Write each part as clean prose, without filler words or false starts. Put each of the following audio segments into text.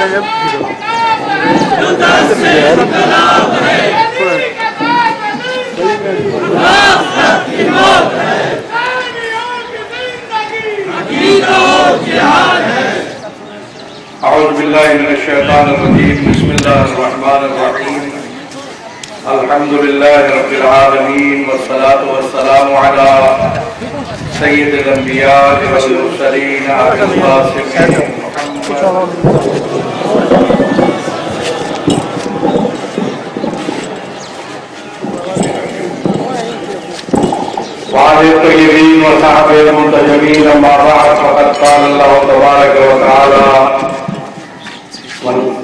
اعوذ باللہ من الشیطان الرجیم بسم اللہ الرحمن الرحیم الحمد للہ رب العالمین والصلاة والسلام علی سید الانبیاء والمرسلین القاسم وعلى الطيبين وصحبه المنتجبين أما بعد فقد قال الله تبارك وتعالى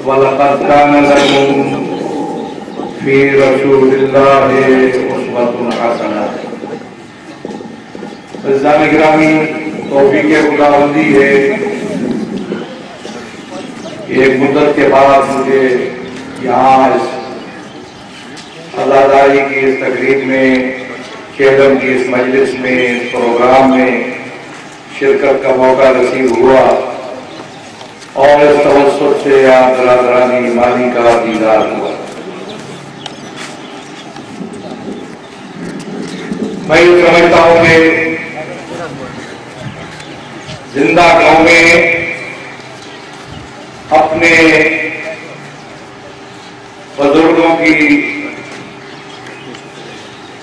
ولقد كان لكم في رسول الله أسوة حسنة. عزیزان گرامی، توفیق خداوندی ہے، ایک مدت کے بعد مجھے یہاں اس عزاداری کی اس تقریب میں، کیلم کی اس مجلس میں، اس پروگرام میں شرکت کا موقع نصیب ہوا اور اس توسط سے آپ برادران ایمانی کا دیدار ہوا. میں یہ سمجھتا ہوں کہ زندہ قومیں اپنے بزرگوں کی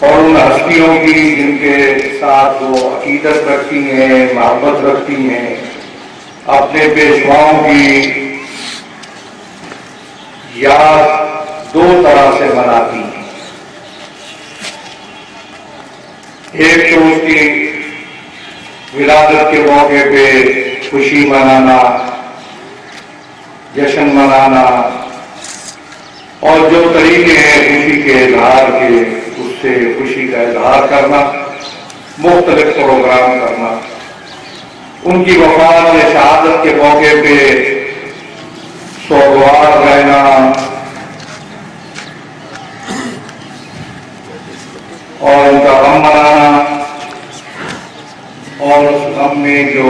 اور ان ہستیوں کی جن کے ساتھ وہ عقیدت رکھتی ہیں، محبت رکھتی ہیں، اپنے پیشواؤں کی یاد دو طرح سے مناتی ہیں. ایک تو اس کی ولادت کے موقع پہ خوشی منانا، جشن منانا، اور جو طریقے ہیں خوشی کے اظہار کے، اس سے خوشی کا اظہار کرنا، مختلف پروگرام کرنا. ان کی وفات یا شہادت کے موقع پہ سوگوار رہنا اور ان کا غم منانا، اور اس غم میں جو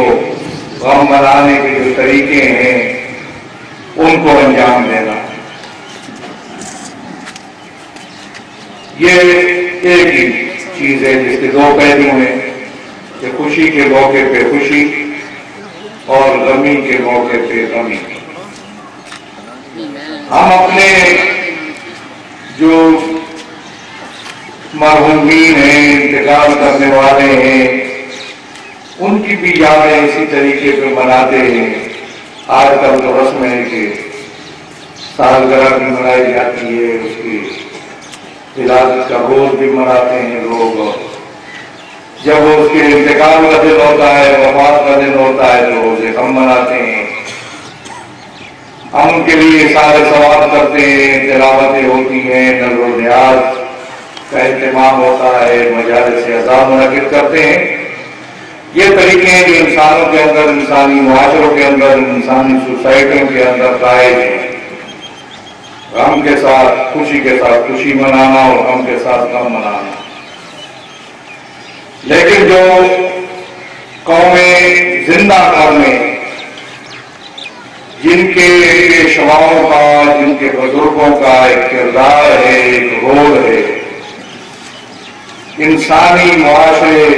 غم منانے کے جو طریقے ہیں ان کو انجام دینا. یہ ایک ہی چیز ہے جس کے دو پہلو ہیں کہ خوشی کے موقع پہ خوشی اور غمی کے موقع پہ غمی. ہم اپنے جو مرحومین ہیں، انتقال کرنے والے ہیں، ان کی بھی یادیں اسی طریقے پہ مناتے ہیں. آج کل تو رسم ہے کہ سالگرہ بھی منائی جاتی ہے، اس کی ولادت کا روز بھی مناتے ہیں لوگ. جب اس کے انتقال کا دن ہوتا ہے، وفات کا دن ہوتا ہے، تو اسے غم مناتے ہیں. ہم ان کے لیے سارے ثواب کرتے ہیں، تلاوتیں ہوتی ہیں، نظر و نیاز کا اہتمام ہوتا ہے، مجالس عزا منعقد کرتے ہیں. یہ طریقے ہیں جو انسانوں کے اندر، انسانی معاشروں کے اندر، انسانی سوسائٹیوں کے اندر رائج ہیں. غم کے ساتھ خوشی کے ساتھ خوشی منانا اور غم کے ساتھ غم منانا. لیکن جو قومیں زندہ قومیں جن کے پیشواؤں کا، جن کے بزرگوں کا ایک کردار ہے، ایک رول ہے، انسانی معاشرے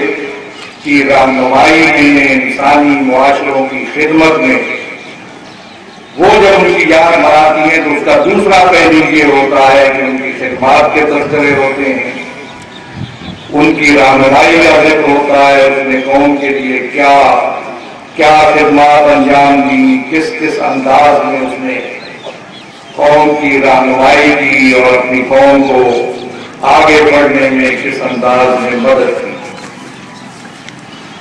کی رہنمائی میں، انسانی معاشروں کی خدمت میں، وہ جب ان کی یاد مناتی ہیں تو اس کا دوسرا پہلو یہ ہوتا ہے کہ ان کی خدمات کے تذکرے ہوتے ہیں، ان کی رہنمائی کا ذکر ہوتا ہے. اس نے قوم کے لیے کیا خدمات انجام دی، کس کس انداز میں اس نے قوم کی رہنمائی کی اور اپنی قوم کو آگے بڑھنے میں کس انداز میں مدد کی.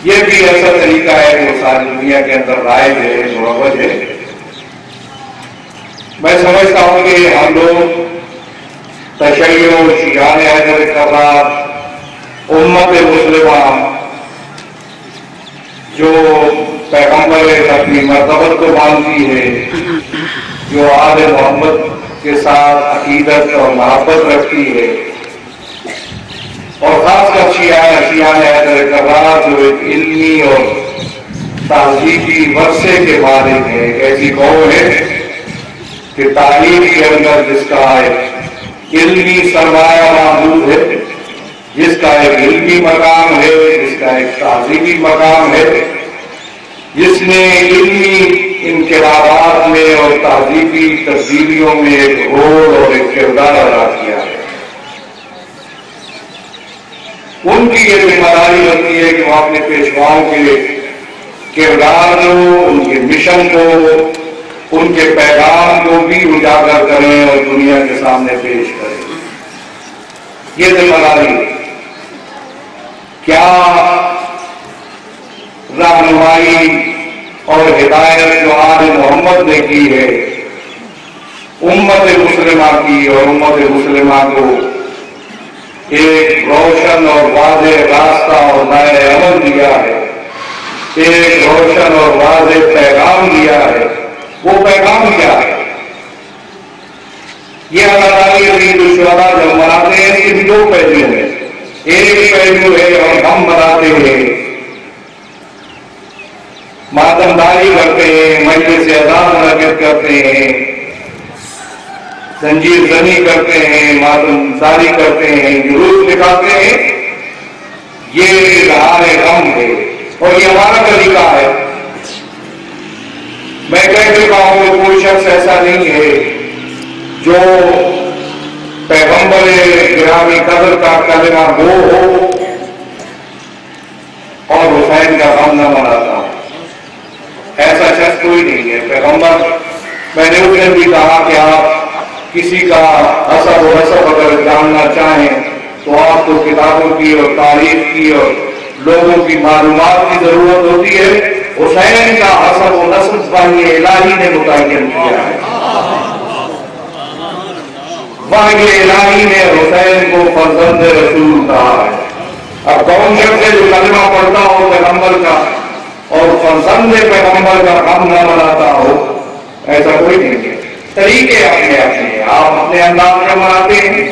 یہ بھی ایسا طریقہ ہے جو ساری دنیا کے اندر رائج ہے، مروج ہے. میں سمجھتا ہوں کہ ہم لوگ تشیع، شیعان حیدر کرار، امت مسلمہ جو پیغمبر اپنی مرتبت کو مانتی ہے، جو آل محمد کے ساتھ عقیدت اور محبت رکھتی ہے، اور خاص کر شیعان حیدر کرار جو ایک علمی اور تہذیبی ورثے کے مالک ہے، ایک ایسی قوم ہے کہ تعلیم کے اندر جس کا ایک علمی سرمایہ موجود ہے، جس کا ایک علمی مقام ہے، جس کا ایک تہذیبی مقام ہے، جس نے علمی انقلابات میں اور تہذیبی تبدیلیوں میں ایک رول اور ایک کردار ادا کیا ہے، ان کی یہ ذمہ داری ہوتی ہے کہ وہ اپنے پیشواؤں کے کردار کو، ان کے مشن کو، ان کے پیغام کو بھی اجاگر کریں اور دنیا کے سامنے پیش کریں۔ یہ ذمہ داری کیا رہنمائی اور ہدایت جو آل محمد نے کی ہے امت مسلمہ کی، اور امت مسلمہ کو ایک روشن اور واضح راستہ اور نئے عمل دیا ہے، ایک روشن اور واضح پیغام دیا ہے، وہ پیغام کیا ہے؟ یہ عزاداری عید الشہداء جو مناتے ہیں اس کے بھی دو پہلو ہیں۔ ایک پہلو ہے اور ہم مناتے ہیں، ماتمداری کرتے ہیں، مجلس اذان منعقد کرتے ہیں، زنجیر زنی کرتے ہیں، ماتم ساری کرتے ہیں، جلوس نکالتے ہیں، یہ اظہار غم ہے اور یہ ہمارا طریقہ ہے۔ میں کہہ چکا ہوں کہ کوئی شخص ایسا نہیں ہے جو پیغمبر گرامی قدر کا کلمہ گو ہو اور حسین کا غم نہ مناتا ہو، ایسا شخص کوئی نہیں ہے۔ پیغمبر، میں نے اس نے بھی کہا کہ آپ کسی کا حسب و نسب اگر جاننا چاہیں تو آپ کو کتابوں کی اور تاریخ کی اور لوگوں کی معلومات کی ضرورت ہوتی ہے۔ حسین کا حسب و نسب وحی الہی نے متعین کیا ہے، وحی الہی نے حسین کو فرزند رسول کہا ہے۔ اب کون شخص ہے جو کلمہ پڑھتا ہو پیغمبر کا اور فرزند پیغمبر کا غم نہ مناتا ہو؟ ایسا کوئی نہیں ہے۔ طریقے اپنے اپنے، آپ اپنے انداز میں مناتے ہیں،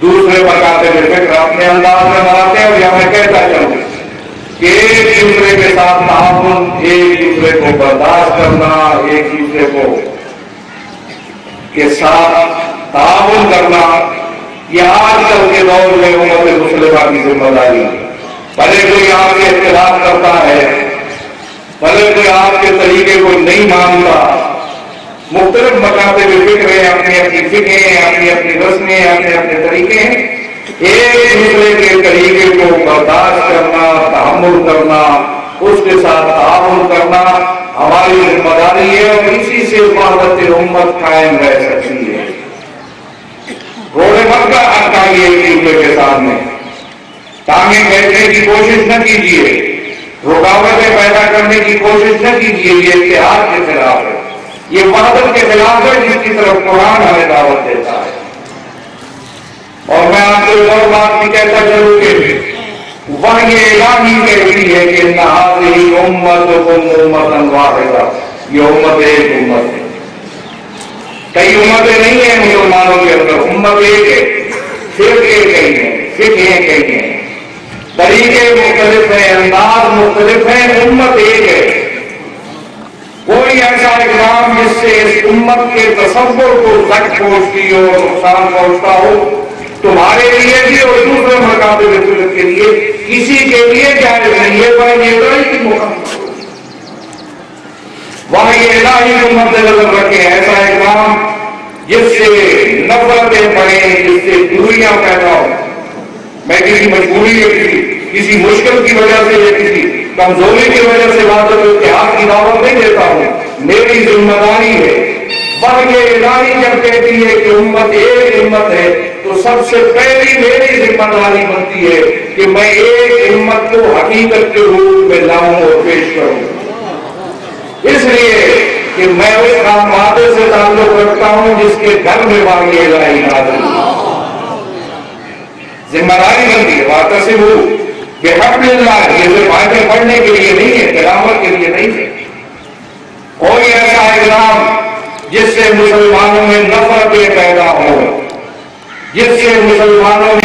دوسرے بتاتے ہوئے فکر اپنے انداز میں مناتے ہیں۔ اور یہاں میں کہتا چلوں کہ ایک دوسرے کے ساتھ تعاون، ایک دوسرے کو برداشت کرنا، ایک دوسرے کو کے ساتھ تعاون کرنا، یہ آج کل کے دور میں امت مسلمہ کی ذمہ داری ہے۔ بھلے کوئی آپ کے اختلاف کرتا ہے، بھلے کوئی آپ کے طریقے کو نہیں مانتا، مختلف مکاتب فکر ہیں، اپنی اپنی فکریں، اپنی اپنی رسمیں، اپنے اپنے طریقے ہیں، ایک دوسرے کے طریقے کو برداشت کرنا، تحمل کرنا، اس کے ساتھ تعاون کرنا ہماری ذمہ داری ہے، اور اسی سے وحدت امت قائم رہ سکتی ہے۔ روڑے مت کا حق آئیے ایک دوسرے کے سامنے، ٹانگیں کھینچنے کی کوشش نہ کیجیے، رکاوٹیں پیدا کرنے کی کوشش نہ کیجیے، یہ اتحاد کے خلاف ہے، یہ وحدت کے خلاف ہے جس کی طرف قرآن ہمیں دعوت دیتا ہے۔ اور میں آپ کو ایک اور بات بھی کہتا چلوں کہ وحی الہی کہتی ہے کہ اِنَّ هَٰذِهِ أُمَّتُكُمْ أُمَّةً وَاحِدَةً، یہ امت ایک امت ہے، کئی امتیں نہیں ہیں مسلمانوں کے اندر، امت ایک ہے، فرقے کئی ہیں، فقہیں کئی ہیں، طریقے مختلف ہیں، انداز مختلف ہیں، امت ایک ہے۔ کوئی ایسا اقدام جس سے اس امت کے تصور کو زخم پہنچتی ہو، نقصان پہنچتا ہو، تمہارے لیے بھی اور دوسرے مکاتب فکر کے لیے کسی کے لیے جائز نہیں ہے۔ وحی الہی کی مخالفت، وحی الہی کو مد نظر رکھیں، ایسا اقدام جس سے نفرتیں بڑھیں، جس سے دوریاں پیدا ہوں۔ میں کسی مجبوری یا کسی مشکل کی وجہ سے یا کسی کمزوری کی وجہ سے وحدت و اتحاد کی دعوت نہیں دیتا ہوں، میری ذمہ داری ہے۔ وحی الہی جب کہتی ہے کہ امت ایک امت ہے تو سب سے پہلی میری ذمہ داری بنتی ہے کہ میں ایک امت کو حقیقت کے روپ میں لاؤں اور پیش کروں، اس لیے کہ میں اس خانواده سے تعلق رکھتا ہوں جس کے گھر میں وحی الہی نازل ہے۔ ذمہ داری بنتی ہے، واعتصموا بحبل اللہ، یہ صرف آیتیں پڑھنے کے لیے نہیں ہے، تلاوت کے لیے نہیں ہے۔ کوئی ایسا اقدام جس سے مسلمانوں میں نفرتیں پیدا ہوں، جس سے مسلمانوں